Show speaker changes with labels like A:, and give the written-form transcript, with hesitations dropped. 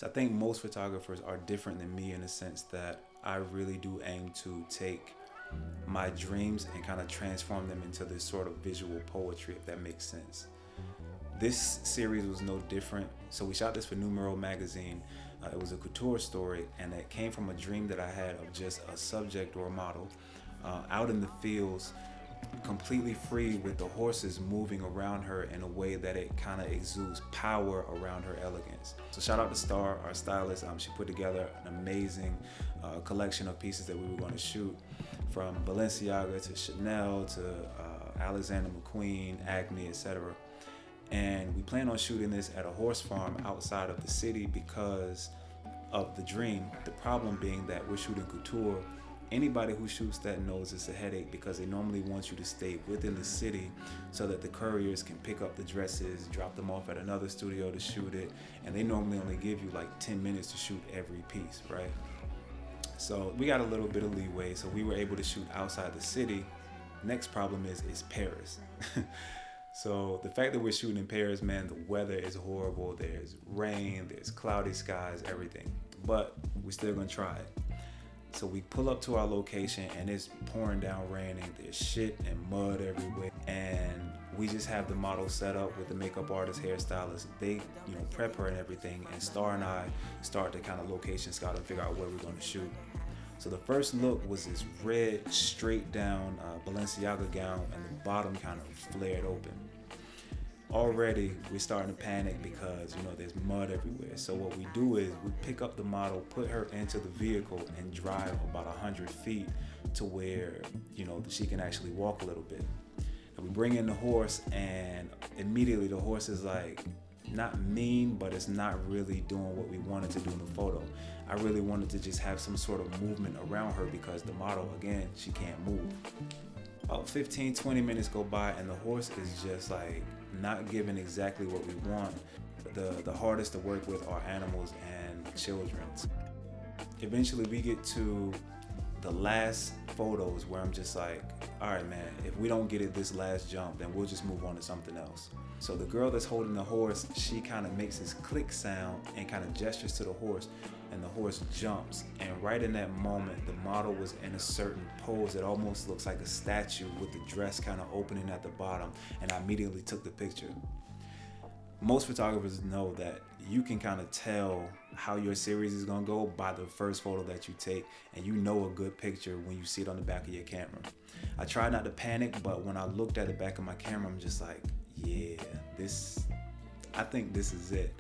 A: So I think most photographers are different than me in the sense that I really do aim to take my dreams and kind of transform them into this sort of visual poetry, if that makes sense. This series was no different. So we shot this for Numero magazine. It was a couture story, and it came from a dream that I had of just a subject or a model out in the fields, completely free, with the horses moving around her in a way that it kind of exudes power around her elegance. So shout out to Star, our stylist. She put together an amazing collection of pieces that we were going to shoot, from Balenciaga to Chanel to Alexander McQueen, Acne, etc. And we plan on shooting this at a horse farm outside of the city because of the dream. The problem being that we're shooting couture. Anybody who shoots that knows it's a headache because they normally want you to stay within the city so that the couriers can pick up the dresses, drop them off at another studio to shoot it, and they normally only give you like 10 minutes to shoot every piece, right? So we got a little bit of leeway, so we were able to shoot outside the city. Next problem is Paris. So the fact that we're shooting in Paris, man, the weather is horrible. There's rain, there's cloudy skies, everything. But we're still gonna try it. So we pull up to our location and it's pouring down raining. There's shit and mud everywhere. And we just have the model set up with the makeup artist, hairstylist. They, prep her and everything. And Star and I start to kind of location scout and figure out where we're gonna shoot. So the first look was this red, straight down Balenciaga gown, and the bottom kind of flared open. Already, we're starting to panic because, there's mud everywhere. So what we do is we pick up the model, put her into the vehicle, and drive about 100 feet to where, she can actually walk a little bit. And we bring in the horse, and immediately the horse is like, not mean, but it's not really doing what we wanted to do in the photo. I really wanted to just have some sort of movement around her because the model, again, she can't move. About 15, 20 minutes go by and the horse is just like not giving exactly what we want. The hardest to work with are animals and children. Eventually we get to the last photos where I'm just like, all right, man, if we don't get it this last jump, then we'll just move on to something else. So the girl that's holding the horse, she kind of makes this click sound and kind of gestures to the horse, and the horse jumps. And right in that moment, the model was in a certain pose that almost looks like a statue with the dress kind of opening at the bottom, and I immediately took the picture. Most photographers know that you can kind of tell how your series is gonna go by the first photo that you take, and you know a good picture when you see it on the back of your camera. I try not to panic, but when I looked at the back of my camera, I'm just like, yeah, I think this is it.